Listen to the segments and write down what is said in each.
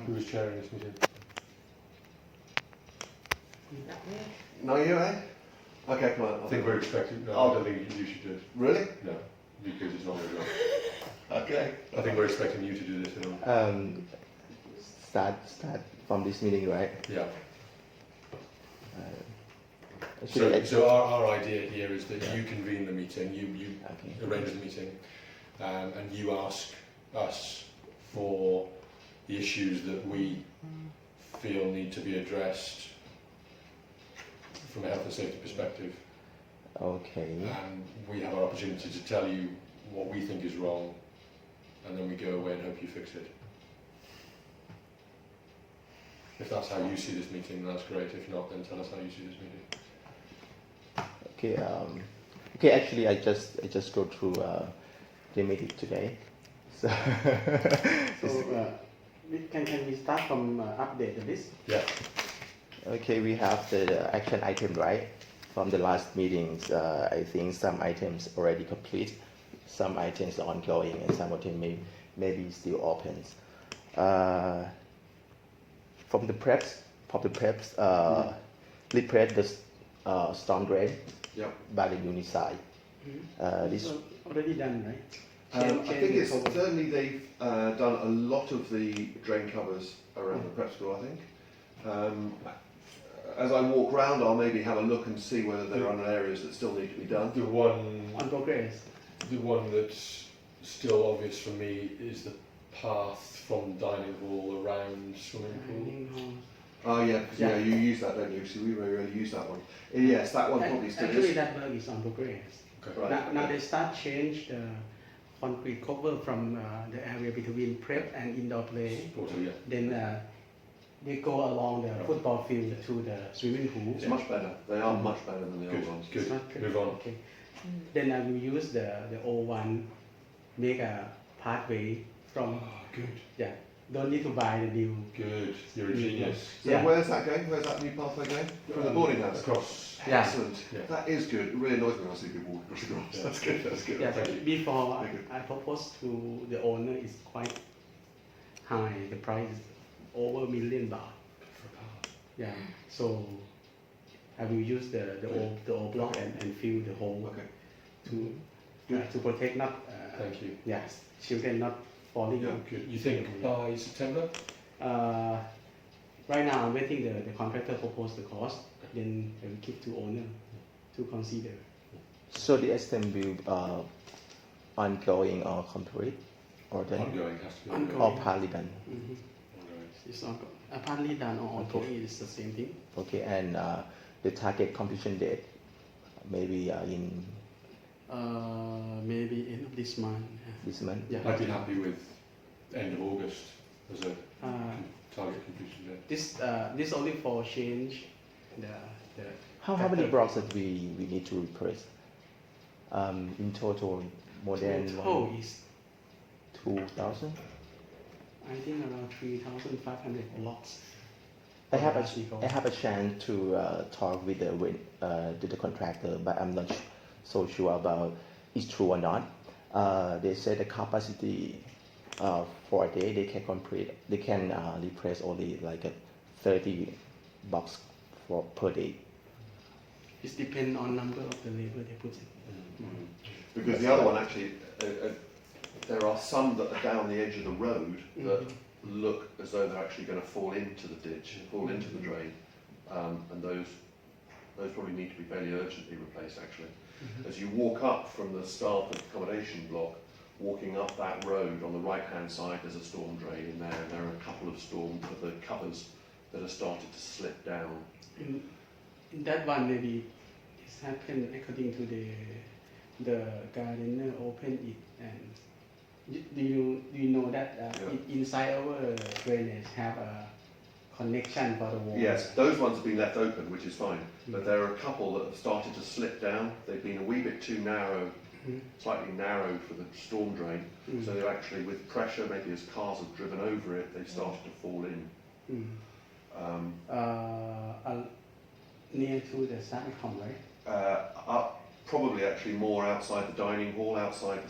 Who was chairing this meeting? No, you, eh? Okay, come on. I think we're expecting. No, I don't think you should do it. Really? No, because it's not your job. Okay. I think we're expecting you to do this. You know? Start from this meeting, right? Yeah. Actually, Our idea here is that you convene the meeting, you Okay. arrange the meeting, and you ask us for the issues that we feel need to be addressed from a health and safety perspective. Okay. And we have our opportunity to tell you what we think is wrong, and then we go away and hope you fix it. If that's how you see this meeting, that's great. If not, then tell us how you see this meeting. Okay. Okay. Actually, I just go through the meeting today. So. Can we start from update the list? Yeah. Okay, we have the action item, right? From the last meetings, I think some items already complete, some items are ongoing, and some of them maybe still open. From the preps, replace the storm drain Yep. by the unit side. This So already done, right? I think it's the cover. certainly they've done a lot of the drain covers around the prep school, I think. As I walk round, I'll maybe have a look and see whether there are areas that still need to be done. The one On progress. that's still obvious for me is the path from dining hall around swimming pool. Dining hall. Oh yeah, Yeah. you use that, don't you? So we rarely use that one. Yes, that one probably still Actually, is. that work is on progress. Okay. Right. Now they start change the concrete cover from the area between prep and indoor play. Portal, yeah. Then they go along the football field to the swimming pool. It's much better. They are much better than the old Good, ones. good. It's not good. Move on. Okay. Then I will use the old one, make a pathway from, Good, don't need to buy the new. good. You're a genius. So Yeah. where's that going? Where's that new pathway going? From the boarding house? Across. Yeah. Excellent. Yeah. That is good. It really annoys me when I see people walking across the grass. Yeah. That's good. That's good. Yeah, Thank you. before Thank you. I proposed to the owner is quite high. The price is over million baht. Yeah, so I will use the old block and fill the hole Okay. to protect not Thank you. yes, children not falling. Yeah. Good. You think by September? Right now I'm waiting the contractor propose the cost, then I will keep to owner to consider. so the estimate will ongoing or complete, or then Ongoing has to be. Ongoing. or partly done. Mhm. Ongoing. It's not partly done or ongoing is the same thing. Okay, and the target completion date maybe in Maybe end of this month. this month. Yeah. I'd be happy with end of August as a Uh, target completion date. this only for change the How many blocks that we need to replace? In total, more than total is 2,000. I think around 3,500 blocks. I have a chance to talk with the contractor, but I'm not so sure about it's true or not. They said the capacity for a day they can replace only like 30 box per day. It depends on number of the labor they put in. Because the other one actually, there are some that are down the edge of the road that look as though they're actually going to fall into the ditch, fall into the drain, and those probably need to be fairly urgently replaced actually. As you walk up from the staff accommodation block, walking up that road on the right hand side there's a storm drain in there, and there are a couple of the covers that have started to slip down. In that one maybe it's happened according to the gardener open it and do you know that inside our drainage have a connection for the water? Yes, those ones have been left open, which is fine, but there are a couple that have started to slip down. They've been a wee bit too narrow, slightly narrow for the storm drain, so they're actually, with pressure, maybe as cars have driven over it, they've started to fall in. Near to the Saticom, right? Up, probably actually more outside the dining hall, outside the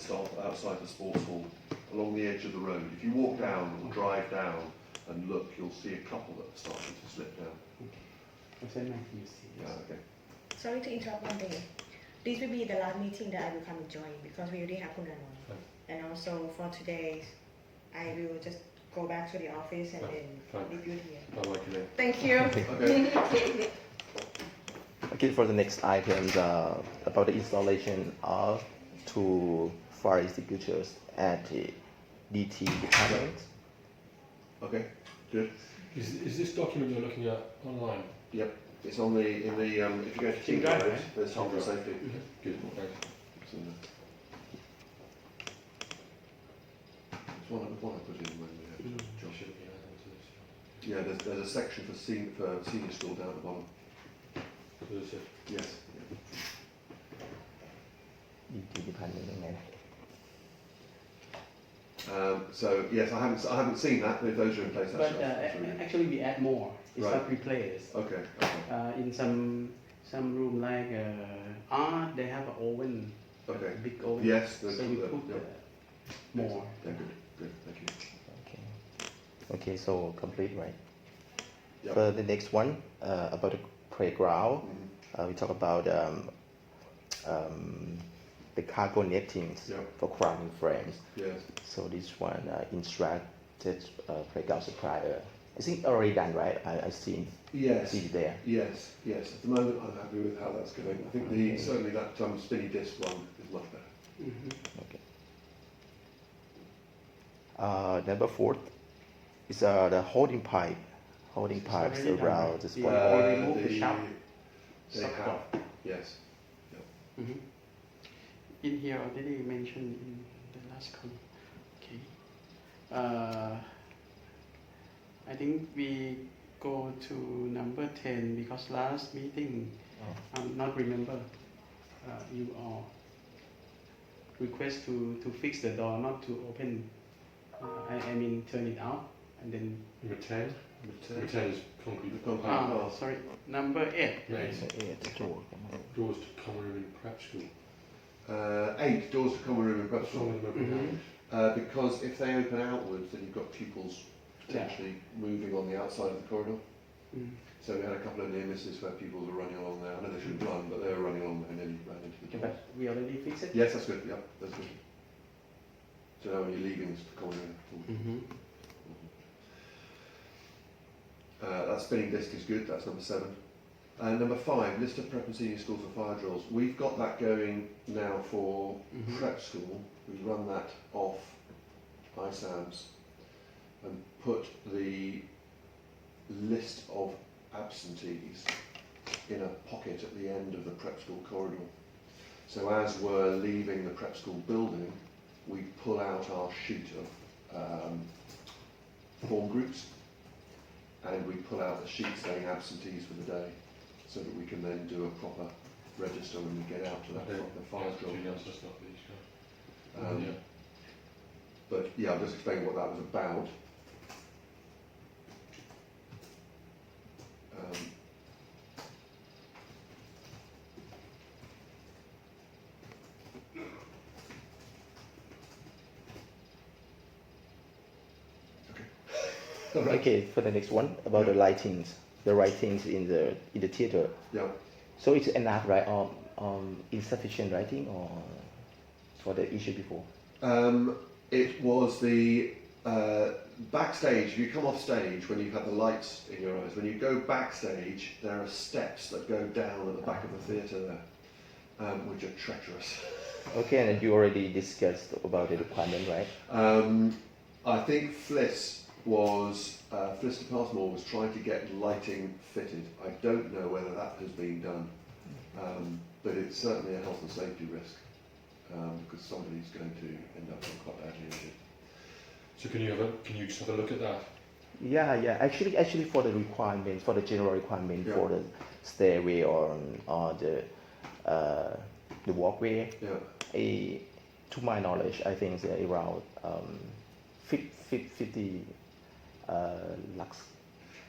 sports hall, along the edge of the road. If you walk down or drive down, and look, you'll see a couple that are starting to slip down. I'll send my QC. Yeah, okay. Sorry to interrupt one thing. This will be the last meeting that I will come and join because we already have Kunanon. Fine. And also for today, I will just go back to the office and Fine. then Fine. leave you here. I like it. Thank you. Okay. Okay, for the next items, about the installation of two fire extinguishers at the DT department. Okay, good. Is this document you're looking at online? Yep, it's on the, if you go to Team Team Drive, Drive, right? there's health and safety. Good, thanks. It's in there. It's one I put in when we had Josh Josh. should be adding to this. Yeah, there's a section for senior school down at the bottom. So this is- Yes. DT department ตรงไหนนะ So yes, I haven't seen that, but if those are in place, But that's really good. actually we add more. It's Right. not replace. Okay, okay, In some room like art, they have an oven, okay. big oven. Yes, So we put yeah, more. yeah, good, thank you. Okay. Okay, so complete, right? Yep. For the next one, about the playground, Mhm. we talk about the cargo nettings Yep. for climbing frames. Yes, So this one instructed playground supplier. I think already done, right? I see yes, it there. yes. At the moment, I'm happy with how that's going. I think Okay. certainly that spinny disc one is much better. Mhm. Okay. Number 4 is the holding pipes already done, around right? the Yeah. sport. Or remove the shaft. They Soft have, yes. Mhm. In here already mentioned in the last column. Okay. I think we go to number 10 because last meeting, not remember, you all request to fix the door, not to open. I mean turn it out and then. Number 10? Number 10 is concrete. The concrete. Ah, Sorry, number 8. Right. Doors to common room in prep school. 8 doors to common room and prep What's wrong school. with number Mhm. 9? Because if they open outwards, then you've got pupils potentially moving on the outside of the corridor. Mm. So we had a couple of near misses where pupils were running along there. I know they shouldn't run, but they were running along there and nearly ran into the Okay, door. but we already fixed it. Yes, that's good. Yeah, that's good. So now when you're leaving the common room. Mm-hmm. That spinning disc is good. That's number 7. And number 5, list of prep and senior schools for fire drills. We've got that going now for Mhm. prep school. We run that off ISAMS and put the list of absentees in a pocket at the end of the prep school corridor. So as we're leaving the prep school building, we pull out our sheet of form groups and we pull out the sheet saying absentees for the day so that we can then do a proper register when we get out to that the fire drill. That's not these guys. Um, But yeah, I'll just explain what that was about. Okay, for the next one, about the lightings, in the theater. Yeah. So it's enough, right? Insufficient lighting, or for the issue before? It was the backstage. If you come off stage, when you've had the lights in your eyes, when you go backstage, there are steps that go down at the back of the theatre there, which are treacherous. Okay, and you already discussed about the requirement, right? I think Fliss de Passmore was trying to get lighting fitted. I don't know whether that has been done, but it's certainly a health and safety risk because somebody's going to end up quite badly injured. So can you just have a look at that? Yeah. Actually, for the requirement, for the general requirement Yeah. for the stairway or the walkway, Yeah. to my knowledge, I think it's around 50 lux.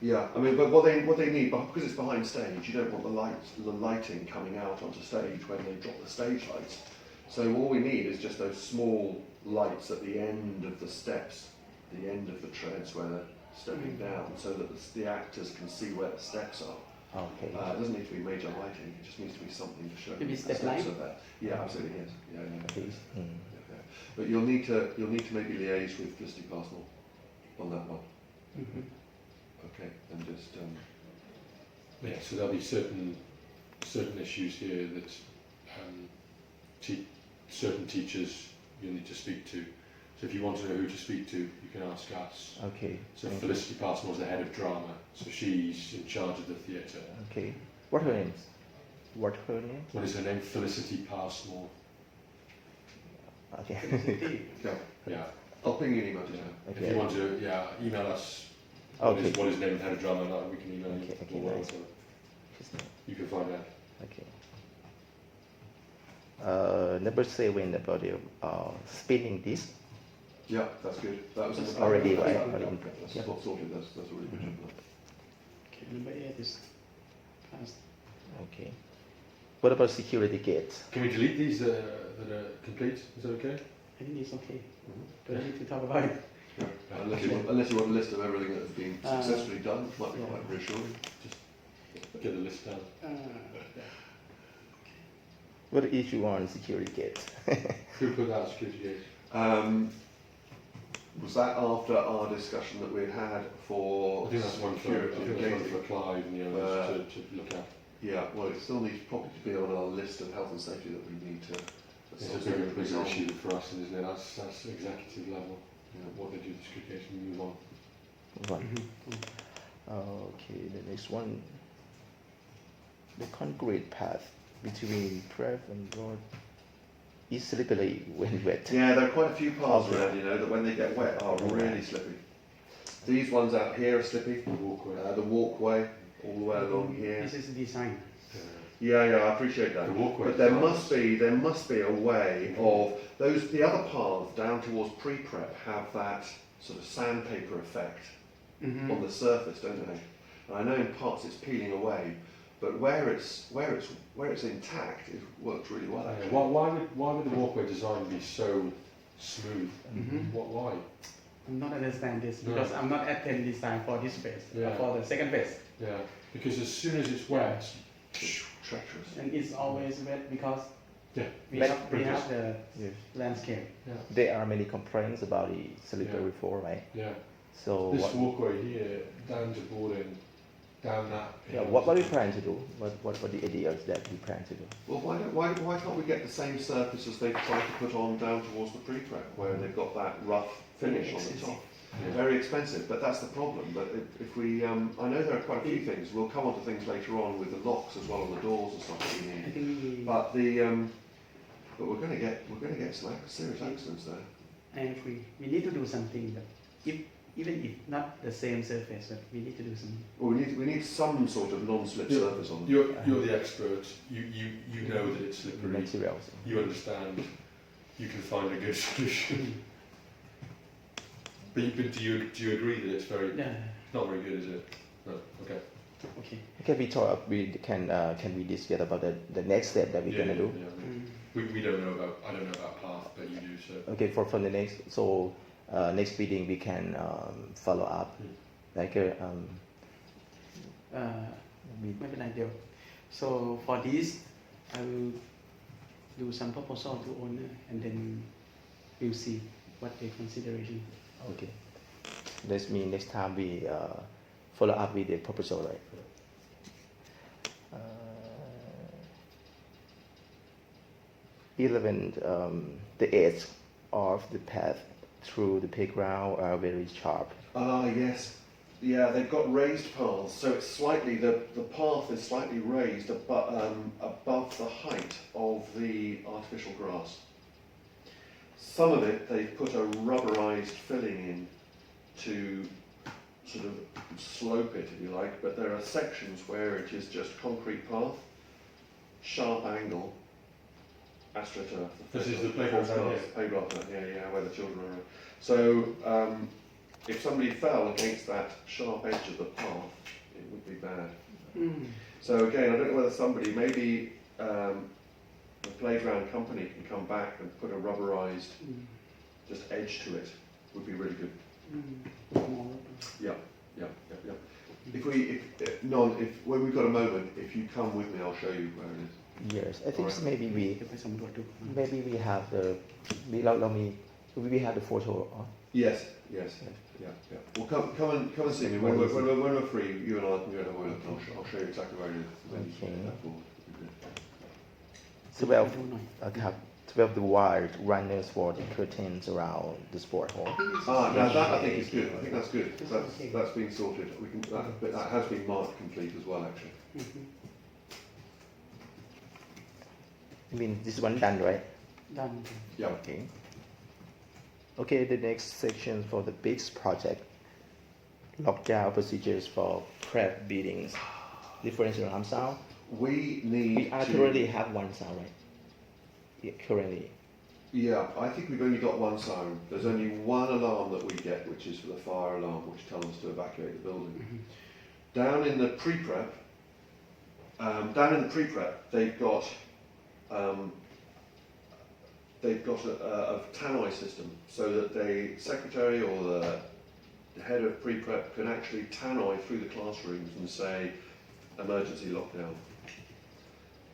Yeah, I mean, but what they need, because it's behind stage, you don't want the lighting coming out onto stage when they drop the stage lights. So all we need is just those small lights at the end of the steps, the end of the treads where the stepping down, so that the actors can see where the steps are. Okay. It doesn't need to be major lighting, it just needs to be something to show Maybe the step steps light? are there. Yeah, absolutely, yes. Yeah. Please. Mm. Yeah. But you'll need to maybe liaise with Felicity Parsons on that one. Mhm. Okay, and just Yeah, so there'll be certain issues here that certain teachers you'll need to speak to. So if you want to know who to speak to, you can ask us. Okay. So thank you. Felicity Parsons was the head of drama, so she's in charge of the theatre. Okay. What her name? What her name? What is her name? Felicity Passmore. Okay. yeah. Yeah. I'll ping you an email to her. If Okay. you want to, email us. Okay. What is name head of drama? And we can email you. Okay, as well, nice. so you can find out. Okay. Number 7 about the spinning disc. Yeah, that's good. That was in the Already, paper. right? Yeah, Already. that's Yeah. not sorted. That's a really good job. Okay, number 8 is passed. Okay. What about security gates? Can we delete these that are complete? Is that okay? I think it's okay. Mhm. But I need to talk about it. Yeah. Unless you want a list of everything that has been Uh, successfully done, which might be yeah. quite reassuring. Get the list down. What issue on security gates? Who put that security gate? Was that after our discussion that we'd had for I think that's one for, gating? Clive and the others to look at. Yeah, well, it still needs probably to be on our list of health and safety that we need to. It's a bigger issue for us, isn't it? That's executive level. What they do with security gates and move on. One. Mhm. Okay, the next one. The concrete path between Trev and Road is slippery when wet. Yeah, there are quite a few paths Okay. around, that when they get wet are really slippy. These ones out here are slippy. The walkway. The walkway all the way along here. This is design. Yeah, I appreciate that. The walkway. But there must be a way of those. The other paths down towards pre-prep have that sort of sandpaper effect Mhm. on the surface, don't they? And I know in parts it's peeling away, but where it's intact, it works really well. Actually. Why would the walkway design be so smooth? Mhm. Why? I'm not understand this No. because I'm not attend design for this phase, Yeah. for the second phase. Yeah, because as soon as it's wet, Treacherous. And it's always wet because Yeah. we But- have the Yes. landscape. There are many complaints about the slippery floor, right? yeah. So This what, walkway here, down to boarding, down that. yeah, what we plan to do? What the ideas that we plan to do? Well, why can't we get the same surface as they've tried to put on down towards the pre-prep, where they've got that rough finish on the top? Yeah. Very expensive, but that's the problem. But if we, I know there are quite a few things. We'll come on to things later on with the locks as well on the doors and stuff that we I need. think we, But but we're going to get some serious accidents there. I agree. We need to do something, but even if not the same surface, but we need to do something. Well, we need some sort of non-slip Yeah. surface on them. You're the expert. You know that it's slippery. Materials. You understand. You can find a good solution. But do you agree that it's Yeah. not very good, is it? No. Okay. Okay. Okay, we can we discuss about the next step that we're gonna do? Yeah. Mm. We don't know about. I don't know about path, but you do. So. Okay, for the next next meeting we can follow up like we, ไม่เป็นไรเดี๋ยว so for this I will do some proposal to owner and then we'll see what their consideration. okay. That means next time we follow up with the proposal, right? Uh, 11, the edge of the path through the playground are very sharp. Ah, yes. Yeah, they've got raised paths, so it's slightly, the path is slightly raised above the height of the artificial grass. Some of it, they've put a rubberized filling in to sort of slope it, if you like, but there are sections where it is just concrete path, sharp angle, astroturf. This is the playground down here? Playground, yeah, where the children are. So, if somebody fell against that sharp edge of the path, it would be bad. Mm. So again, I don't know whether somebody, maybe the playground company can come back and put a rubberized Mm. just edge to it. Would be really good. Small. Yeah. If when we've got a moment, if you come with me, I'll show you where it is. Yes, I think Alright. maybe we จะไปสำรวจดู maybe we have theเรามี we have the photo Yes. Yeah. Well, come and see me when we're free. You and I can go and have a look. I'll show you exactly where it is. Then you can Okay. take that forward. It'll be good. 12 ดูหน่อย ครับ 12 the wild runners for the curtains around the sport hall. Now that I think is good. I think that's good. That's been sorted. We can that has been marked complete as well, actually. I mean this one done right? ดัน Yeah. Okay, the next section for the big project. Lockdown procedures for prep beatings. Differential alarm sound. We need We to. currently have one sound, right? Yeah, currently. Yeah, I think we've only got one siren. There's only one alarm that we get, which is for the fire alarm, which tells us to evacuate the building. Down in the pre-prep, they've got a tannoy system, so that the secretary or the head of pre-prep can actually tannoy through the classrooms and say, emergency lockdown.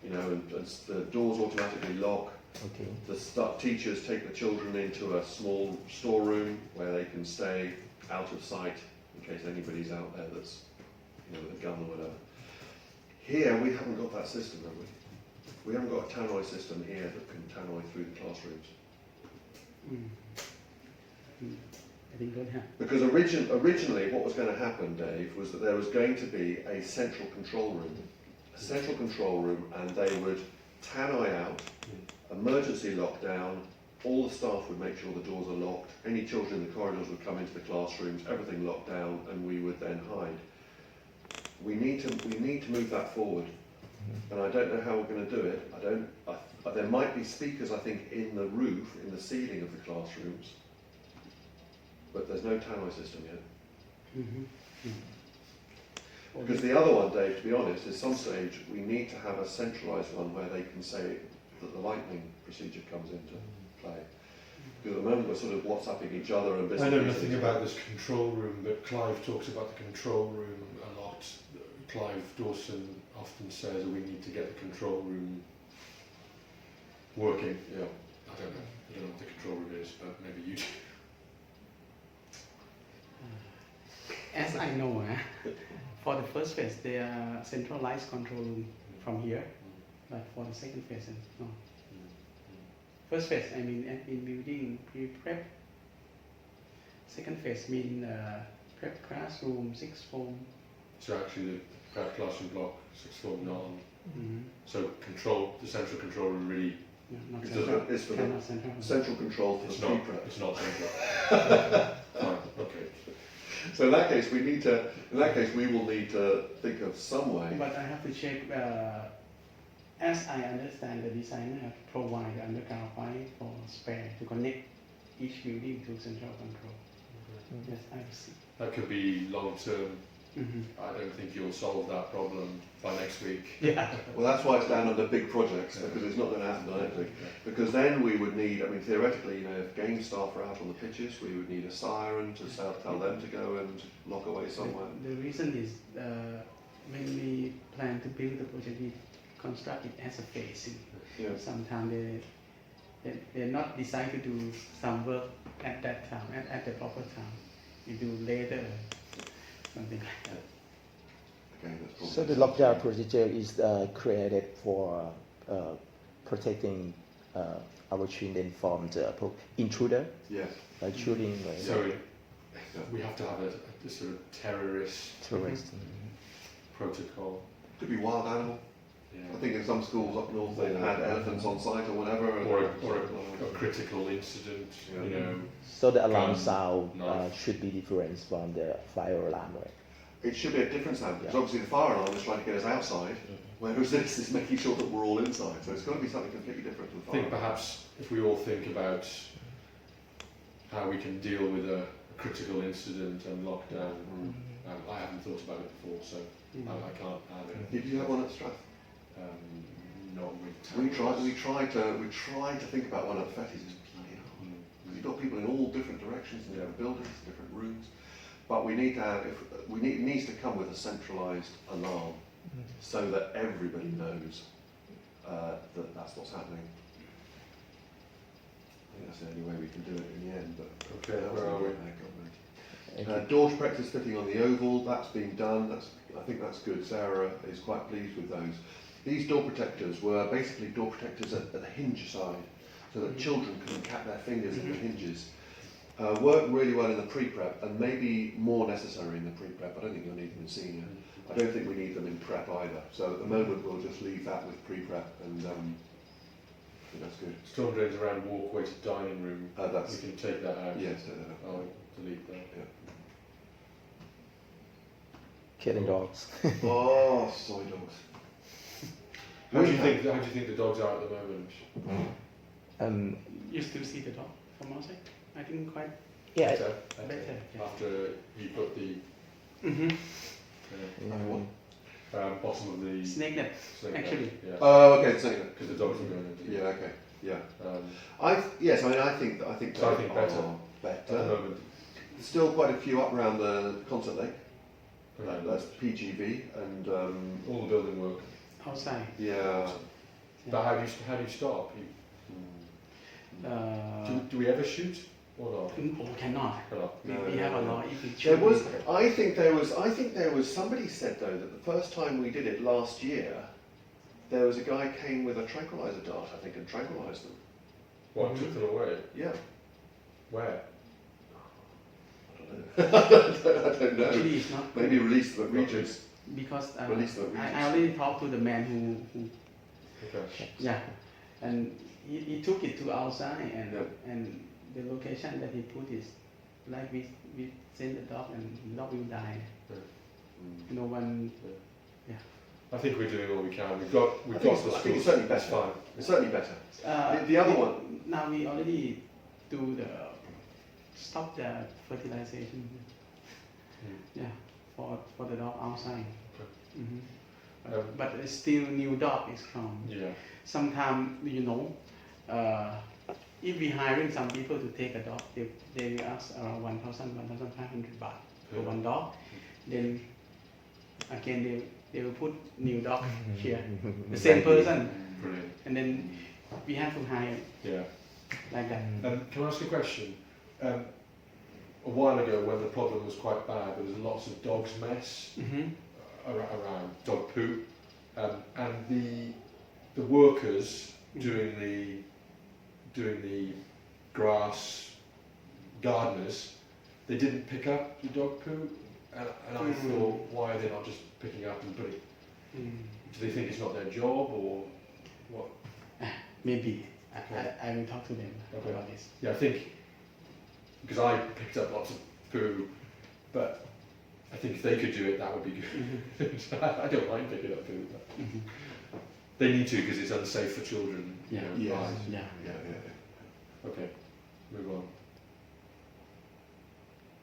You know, and the doors automatically lock. Okay. The teachers take the children into a small storeroom where they can stay out of sight in case anybody's out there that's, you know, with a gun or whatever. Here we haven't got that system, have we? We haven't got a tannoy system here that can tannoy through the classrooms. I think don't have Because originally what was going to happen, Dave, was that there was going to be a central control room. And they would tannoy out, emergency lockdown, all the staff would make sure the doors are locked, any children in the corridors would come into the classrooms, everything locked down, and we would then hide. We need to move that forward, and I don't know how we're going to do it. There might be speakers, I think, in the roof, in the ceiling of the classrooms, but there's no tannoy system yet. Because the other one, Dave, to be honest, is some stage we need to have a centralised one where they can say that the lightning procedure comes into play. Because at the moment we're sort of WhatsApping each other and bits I and know pieces. nothing about this control room, but Clive talks about the control room a lot. Clive Dawson often says we need to get the control room working. Yeah. I don't know what the control room is, but maybe you do. as I know for the first phase there are centralized control room from here, but for the second phase no. First phase I mean in building pre-prep. Second phase mean prep classroom, sixth form. So actually the prep classroom block, sixth form non. So the central control room really, Not It's central. it's for the Cannot central. central control for it's the not, pre-prep. it's not central. Fine, okay. So in that case we will need to think of some way. But I have to check. As I understand, the designer have provide the underground pipe for spare to connect each building to central control. Yes, I see. That could be long term. I don't think you'll solve that problem by next week. Yeah. Well, that's why it's down under big projects, because it's not going to happen next week. Because then we would need, I mean, theoretically, you know, if game staff are out on the pitches, we would need a siren to tell them to go and lock away somewhere. The reason is when we plan to build the project, we construct it as a phasing. Yeah. Sometimes they're not designed to do some work at that time, at the proper time. You do later, something like that. Okay, that's probably So the lockdown procedure is created for protecting our children from the intruder, Yes. like shooting, So we have to have a sort of terrorist terrorists. protocol. Could be wild animal. Yeah. I think in some schools up north they had elephants on site or whatever. Or a critical incident, Yeah. you know. So the alarm Gun, sound knife. should be different from the fire alarm, right? It should be a different sound, because Yeah. obviously the fire alarm is trying to get us outside, whereas this is making sure that we're all inside. So it's got to be something completely different to the I fire think alarm. perhaps if we all think about how we can deal with a critical incident and lockdown, I haven't thought about it before, so I can't add it. Did you have one at Strath? Not with We towers. tried to think about one at Fetty's. It's bloody hard. You've got people in all different directions in different buildings, different rooms. But we need to have, it needs to come with a centralised alarm so that everybody knows that that's what's happening. I think that's the only way we can do it in the end. But Okay, that where are we? door protectors fitting on the oval, that's been done. I think that's good. Sarah is quite pleased with those. These door protectors were basically door protectors at the hinge side, so that children couldn't cap their fingers at the hinges. Work really well in the pre-prep, and maybe more necessary in the pre-prep. I don't think you'll need them in senior. I don't think we need them in prep either. So at the moment we'll just leave that with pre-prep, and I think that's good. Storm drains around walkway to dining room. That's We can take that out. yes. I'll delete that. Cat and dogs. Oh, soy dogs. How do you think the dogs are at the moment? You still see the dog from outside? I think quite Yeah. Better? better. Yeah. After you put the Mm-hmm. bottom of the Snake net, snake actually. net, yeah, Oh, okay. So because the dogs are going into yeah, okay, yeah. Um, Yes, I mean, I think So I think they better. are at the better. moment. Still quite a few up around the concert lake. That's That's PGV, and all the building work. Outside. yeah. But how do you stop? Do we ever shoot or not? Oh, cannot. Cannot. We have a law. If it There should was, be- I think there was. Somebody said though that the first time we did it last year, there was a guy came with a tranquilizer dart, I think, and tranquilized them. What, took them away? Yeah. Where? I don't know. Actually, it's not Maybe release them at Regis. because Release the I regions. already talked to the man who Okay. yeah, and he took it to outside, and Yeah. and the location that he put is like we send the dog and the dog will die. Mm. No one. I think we're doing all we can. We've got I think the it's- I think it's schools. certainly It's better. fine. It's certainly better. The other one. Now we already do the stop the fertilization. Yeah, for the dog outside. Okay. Mhm. Um, But still new dog is come. Yeah. Sometimes if we hiring some people to take a dog, they will ask around 1,500 baht for one dog. Then again they will put new dog here, the same person, Brilliant. and then we have to hire Yeah. like that. Can I ask a question? A while ago, when the problem was quite bad, there was lots of dogs mess Mm-hmm. around, dog poo, and the workers doing the grass, gardeners, they didn't pick up the dog poo, and I thought, why are they not just picking up and putting? Do they think it's not their job, or what? Maybe Okay. I will talk to them Okay. about this. Yeah, I think because I picked up lots of poo, but I think if they could do it, that would be good. I don't mind picking up poo, but they need to because it's unsafe for children. Yeah. Yes. right. Yeah. Yeah. Okay, move on.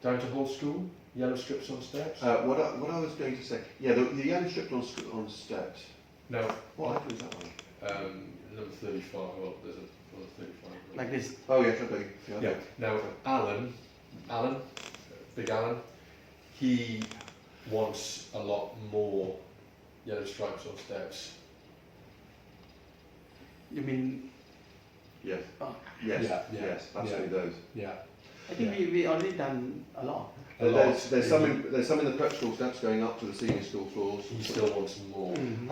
Down to Hall School, yellow strips on steps. What I was going to say, yeah, the yellow strip on steps. No, What item is that one? number 35. Well, there's another 35. Like this. Oh yes, okay. Yeah. Now, Alan, Big Alan, he wants a lot more yellow stripes on steps. You mean? Yes. Oh, Yes. Yeah, yeah, Yes. Absolutely those. Yeah. I think we already done a lot. A lot. There's some in the prep school steps going up to the senior school floors. He still wants more. Mhm.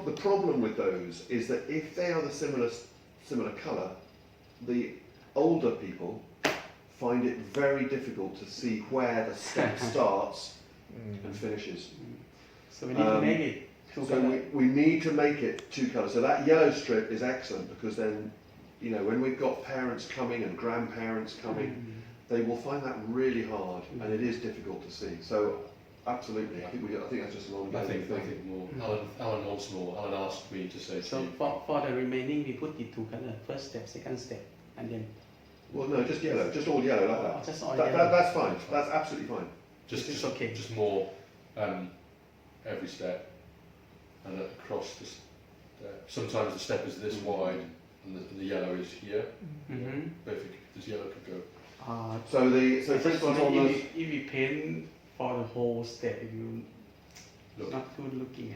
The problem with those is that if they are the similar colour, the older people find it very difficult to see where the step starts and finishes. So we need to make it two So color. we need to make it two colours. So that yellow strip is excellent because then, when we've got parents coming and grandparents coming, they will find that really hard and it is difficult to see. So absolutely, I think that's just an I ongoing think thing. more. Alan wants more. Alan asked me to say So to you. for the remaining, we put the two color, first step, second step, and then. Well, no, just yellow, just all yellow like that. Just all That- yellow. that's fine. That's absolutely fine. It's okay. Just more every step and across the step. Sometimes the step is this wide and the yellow is here. Mm-hmm. Perfect. This yellow could go. So for instance on those, if we paint for the whole step, it will Look. not good looking.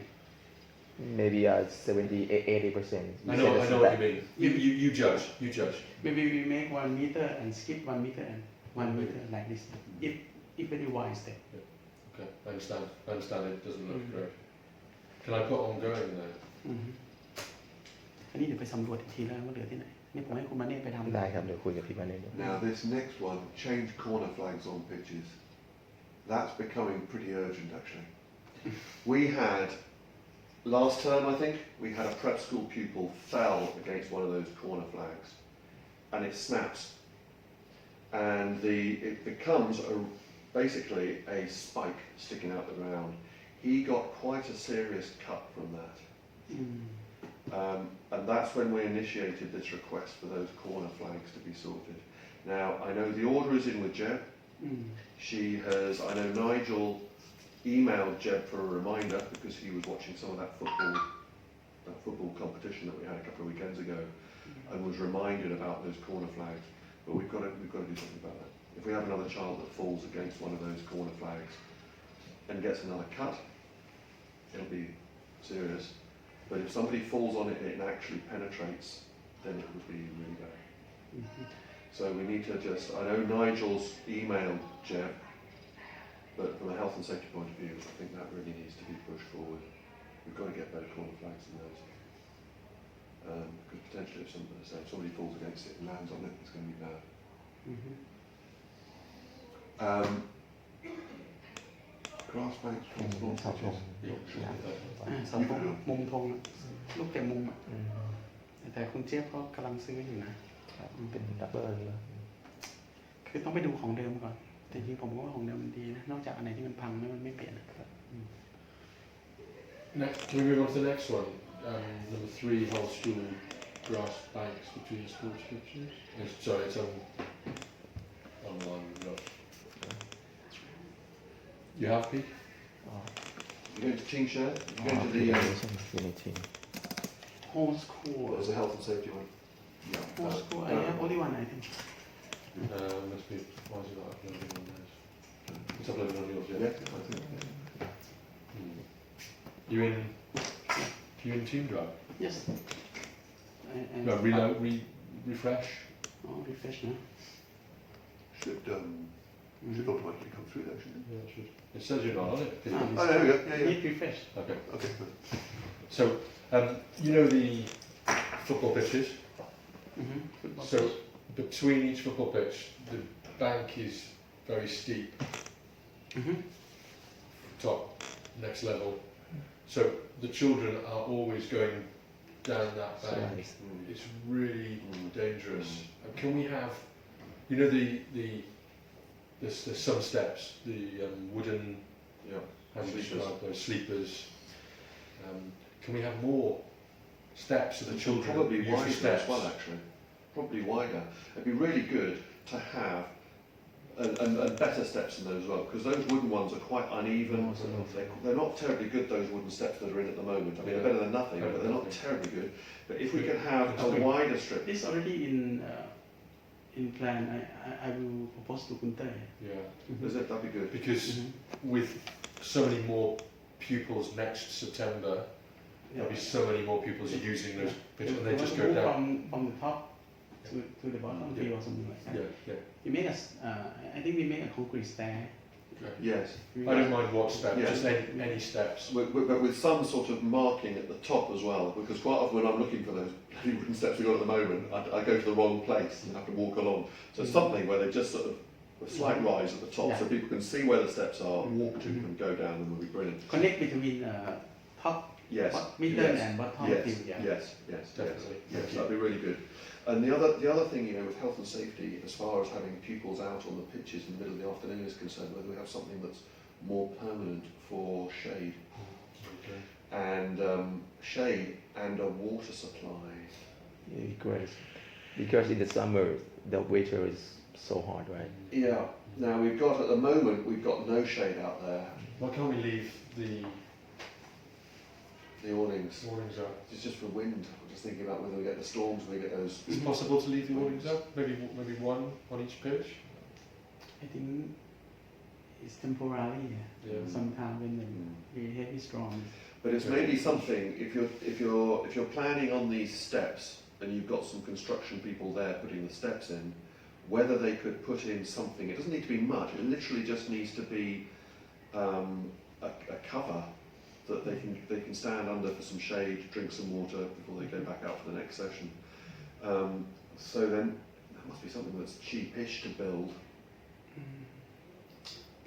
Maybe 70-80%. I know what you mean. You judge. You judge. Maybe we make 1 meter and skip 1 meter and 1 meter like this. If very wide step. Okay, I understand. I understand it doesn't look Mhm. great. Can I put ongoing there? อือฮึอันนี้เดี๋ยวไปสำรวจอีกทีแล้วว่าเหลือที่ไหนนี่ผมให้คุณมาเน่ไปทำ ได้ครับเดี๋ยวคุยกับพี่มาเน่ดู now this next one, change corner flags on pitches. That's becoming pretty urgent actually. We had, last term I think, we had a prep school pupil fell against one of those corner flags and it snaps. And it becomes basically a spike sticking out the ground. He got quite a serious cut from that. อืม And that's when we initiated this request for those corner flags to be sorted. Now, I know the order is in with Jeb. อืม I know Nigel emailed Jeb for a reminder because he was watching some of that football competition that we had a couple of weekends ago and was reminded about those corner flags. But we've got to do something about that. If we have another child that falls against one of those corner flags and gets another cut, it'll be serious. But if somebody falls on it and it actually penetrates, then it would be really bad. อืม So we need to I know Nigel's emailed Jeb, but from a health and safety point of view, I think that really needs to be pushed forward. We've got to get better corner flags than those. Because potentially if somebody falls against it and lands on it, it's going to be bad. อือฮึ Grass banks, transport เสาธง Yeah, should be there. เสาธงมุมธงอะลูกแต่มุมอะ อืม แต่คุณเจี๊ยบเขากำลังซื้ออยู่นะ ครับเป็นดับเบิลเลย คือต้องไปดูของเดิมก่อน แต่จริงผมก็ว่าของเดิมมันดีนะ นอกจากอันไหนที่มันพังแล้วมันไม่เปลี่ยนอะ Next, can we move on to the next one? Number 3, whole school grass banks between sports pitches. Sorry, it's online. Look. You happy? You're going to team share? You're going to the, อยู่ในทีม whole school there's a health and safety one. whole school I have only one I think Must be. Why is it not uploading on theirs? It's uploading on yours, yeah? Yeah, I think. Hmm. You in Team Drive? yes I No, reload, refresh. oh refresh นะ Should automatically come through there, shouldn't Yeah, it should. It says you're not on it. it? Oh, there we go. Yeah, need refresh Okay. Okay, good. So, you know the football pitches? อือฮึ football So, between each football pitch, the bank is very steep, อือฮึ top, next level. So, the children are always going down that bank. Slides. It's really Mm. dangerous. Can we have, you know, there's some steps, the wooden, Yeah. how do you Sleepers. describe those sleepers? Can we have more steps so the children Probably use the wider steps? as well, actually. Probably wider. It'd be really good to have and better steps in those as well, because those wooden ones are quite uneven. They're not terribly good, those wooden steps that are in at the moment. I mean, they're better than nothing, but they're not terribly good. But if we could have a wider strip, this already in plan I will propose to Kun Tei Yeah, that'd be good. because with so many more pupils next September, there'll be so many more pupils using those pitches, and they just go down. from the top to the bottom field or something like that Yeah, yeah. we make I think we make a concrete stair Okay. Yes. I don't mind what step, Yeah. just any steps. But with some sort of marking at the top as well, because quite often when I'm looking for those bloody wooden steps we've got at the moment, I go to the wrong place and have to walk along. So something where they just sort of a slight rise at the top, so people can see where the steps are, walk to them, and go down them would be brilliant. connect between top Yes. middle yes. and bottom Yes. field yeah Yes. Yes. Definitely. Yes. That'd be really good. And the other thing, you know, with health and safety, as far as having pupils out on the pitches in the middle of the afternoon is concerned, whether we have something that's more permanent for shade Okay. and shade and a water supply. Yeah, great. Because in the summer the weather is so hot, right? Yeah. Now at the moment we've got no shade out there. Why can't we leave the The awnings. Awnings up. It's just for wind. I'm just thinking about whether we get the storms, we get those. Is it possible to leave the awnings up? Maybe one on each pitch. I think it's temporary. Yeah. Sometimes when Mm. the heavy storm. But it's maybe something if you're planning on these steps and you've got some construction people there putting the steps in, whether they could put in something. It doesn't need to be much. It literally just needs to be a cover that they can stand under for some shade, drink some water before they go back out for the next session. So then that must be something that's cheapish to build.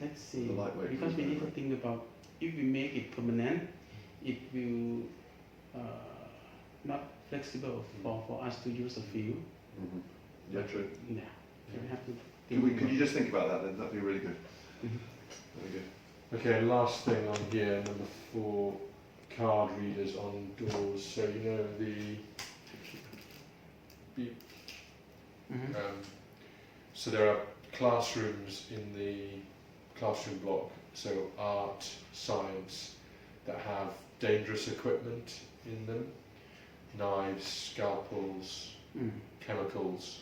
Let's see. The lightweight Because we roof, need to right? think about if we make it permanent, it will not flexible for us to use the field. Mm-hmm. Yeah, true. Yeah. So we have to think. Could you just think about that then? That'd be really good. Mhm. Very good. Okay, last thing on here, number 4, card readers on doors. So you know Mhm. so there are classrooms in the classroom block, so art, science, that have dangerous equipment in them, knives, scalpels, Mm. chemicals,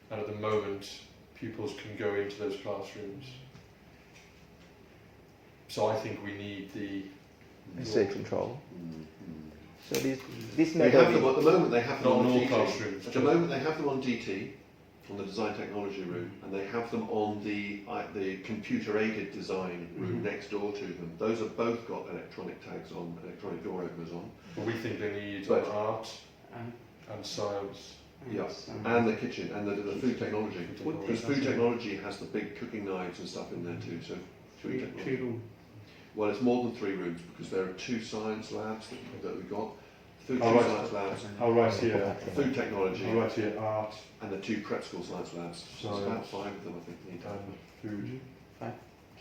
and at the moment pupils can go into those classrooms. So I think we need the Access control. Mm-hmm. So this They method. have them at the moment. They have them Not on in the all DT. classrooms. At the moment, they have them on DT, on the design technology route, and they have them on the computer-aided design route Mhm. next door to them. Those have both got electronic tags on, electronic door openers on, But we think they need But- art And, and science. Yeah. some- and the kitchen and the food technology. Would Because be- food technology has the big cooking knives and stuff in there too. So food three technology. room. Well, it's more than 3 rooms because there are 2 science labs that we've got. Two Oh, right. science labs, I'll write here. food technology, I'll write here art and the 2 prep school science labs. So it's about Science. 5 of them, I think, need to have. and food Mhm. Five.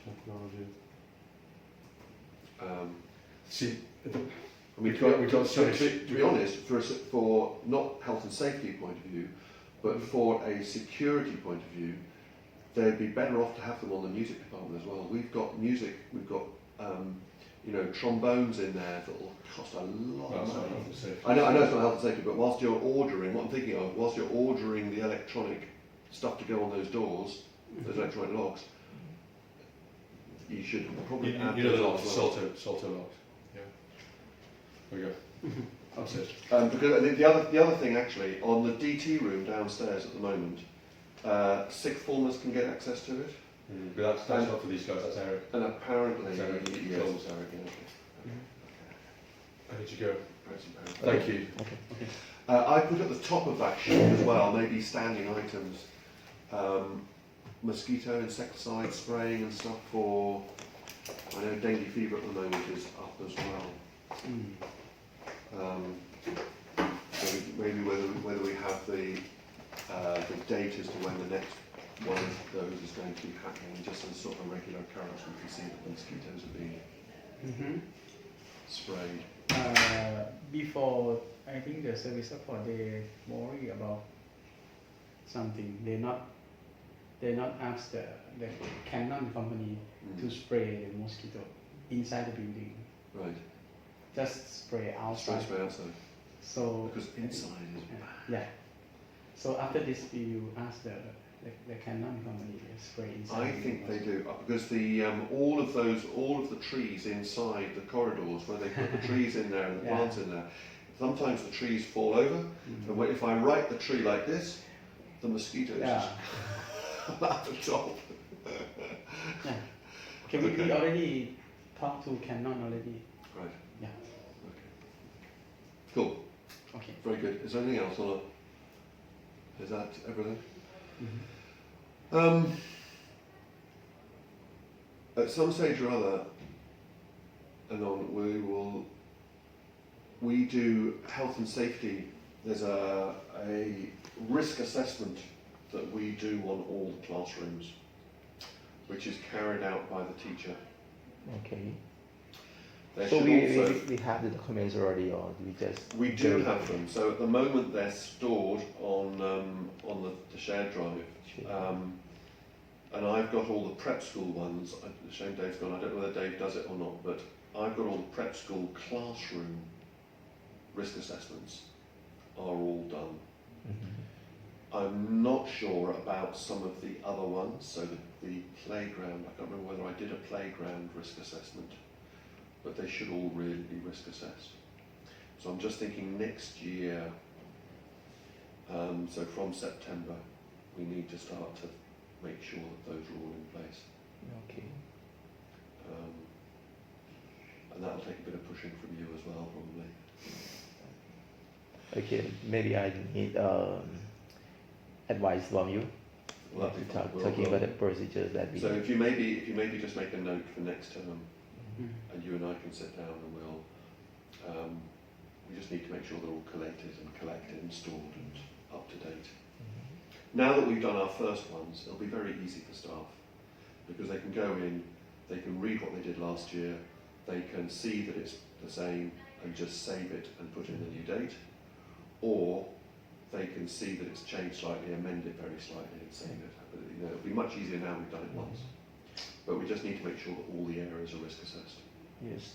technology. See, the- I mean, We've got so much- to be honest, for not health and safety point of view, but for a security point of view, they'd be better off to have them on the music department as well. We've got music, we've got trombones in there that'll cost a lot Well, of it's not money. health and safety. I know it's not health and safety, but whilst you're ordering, what I'm thinking of, whilst you're ordering the electronic stuff to go on those doors, those electronic locks, you should probably You add know the those locks, as well. Salto locks. Yeah. There we go. That's it. Because the other thing actually, on the DT room downstairs at the moment, sixth formers can get access to it, But that's not for these guys, that's Eric. and apparently, Sorry, yes, close. sorry, yeah, I need to go. okay. Thank you. I put at the top of that sheet as well, maybe standing items, mosquito insecticide spraying and stuff for, I know dengue fever at the moment is up as well. So maybe whether we have the date as to when the next one of those is going to be happening, just as sort of a regular occurrence, we can see that the mosquitoes are being Mhm. sprayed. Before, I think the service support they worry about something. They not ask the Canon company to spray the mosquito inside the building. Right, Just spray outside. spray outside, So because inside is yeah. So after this, you ask the Canon company to spray inside. I the think they mosquito. do because the all of the trees inside the corridors where they put the trees in there and the Yeah. plants in there. Sometimes the trees fall over, Mhm. and if I right the tree like this, the mosquitoes Yeah. just at the top. Yeah. Okay, we Okay. already talked to Canon already. Right. Yeah. Okay. Cool. Okay. Very good. Is there anything else on it? Is that everything? Mhm. At some stage or other, we do health and safety. There's a risk assessment that we do on all the classrooms, which is carried out by the teacher. Okay. There So should also, we have the documents already, or we just. we do have them. So at the moment they're stored on the shared drive. And I've got all the prep school ones. Shame Dave's gone. I don't know whether Dave does it or not, but I've got all the prep school classroom risk assessments are all done. Mhm. I'm not sure about some of the other ones, so the playground, I can't remember whether I did a playground risk assessment, but they should all really be risk assessed. So I'm just thinking next year, so from September, we need to start to make sure that those are all in place. Okay. And that'll take a bit of pushing from you as well, probably. Okay, maybe I need advice from you. Well, that'd be fine. Talking about the procedures that we. So if you maybe just make a note for next term, Mm. and you and I can sit down and we just need to make sure they're all collated and collected and stored and up to date. Now that we've done our first ones, it'll be very easy for staff because they can go in, they can read what they did last year, they can see that it's the same and just save it and put in a new date, or they can see that it's changed slightly, amend it very slightly and save it. You know, it'll be much easier now we've done it once. But we just need to make sure that all the areas are risk assessed. Yes.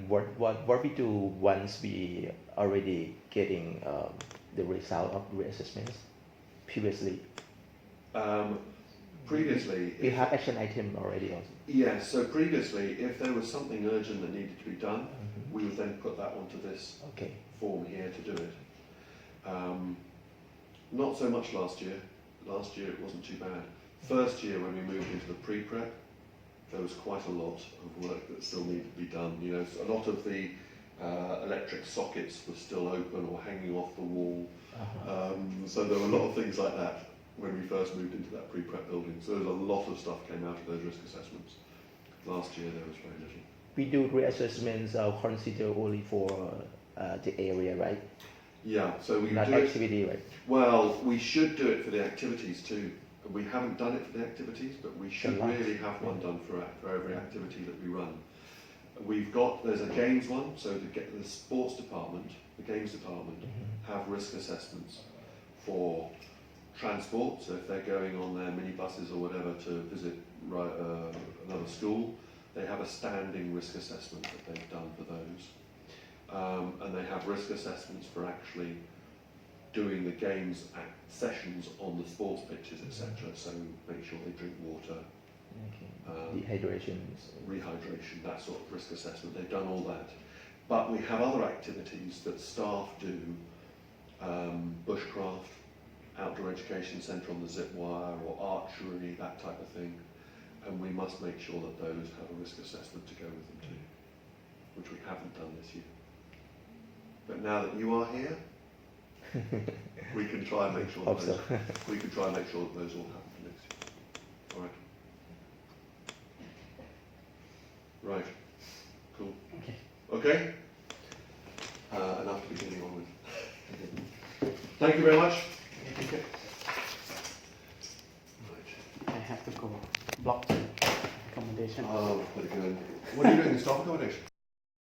What we do once we already getting the result of reassessments previously. Previously, We have action item already also. yes, so previously, if there was something urgent that needed to be done, we would then put that onto this Okay. form here to do it. Not so much last year. Last year it wasn't too bad. First year when we moved into the pre-prep, there was quite a lot of work that still needed to be done. You know, a lot of the electric sockets were still open or hanging off the wall. So there were a lot of things like that when we first moved into that pre-prep building. So there's a lot of stuff came out of those risk assessments. Last year there was very little. We do reassessments consider only for the area, right? Yeah, so we Not do it. activity, right? Well, we should do it for the activities too. We haven't done it for the activities, but we should lot. really have one done for every activity that we run. There's a games one, so the sports department, the games department, have risk assessments for transport. So if they're going on their minibuses or whatever to visit another school, they have a standing risk assessment that they've done for those. And they have risk assessments for actually doing the games sessions on the sports pitches, etc. So make sure they drink water, Okay. Dehydration. rehydration, that sort of risk assessment. They've done all that. But we have other activities that staff do, bushcraft, outdoor education centre on the zip wire, or archery, that type of thing. And we must make sure that those have a risk assessment to go with them too, which we haven't done this year. But now that you are here, we can try and make sure that Hope so. we can try and make sure that those all happen for next year. All right. Right. Cool. Okay. Okay. Enough to be getting on with. Thank you very much. Thank you. Right. I have to go block the accommodation. Oh, pretty good. What are you doing in staff accommodation?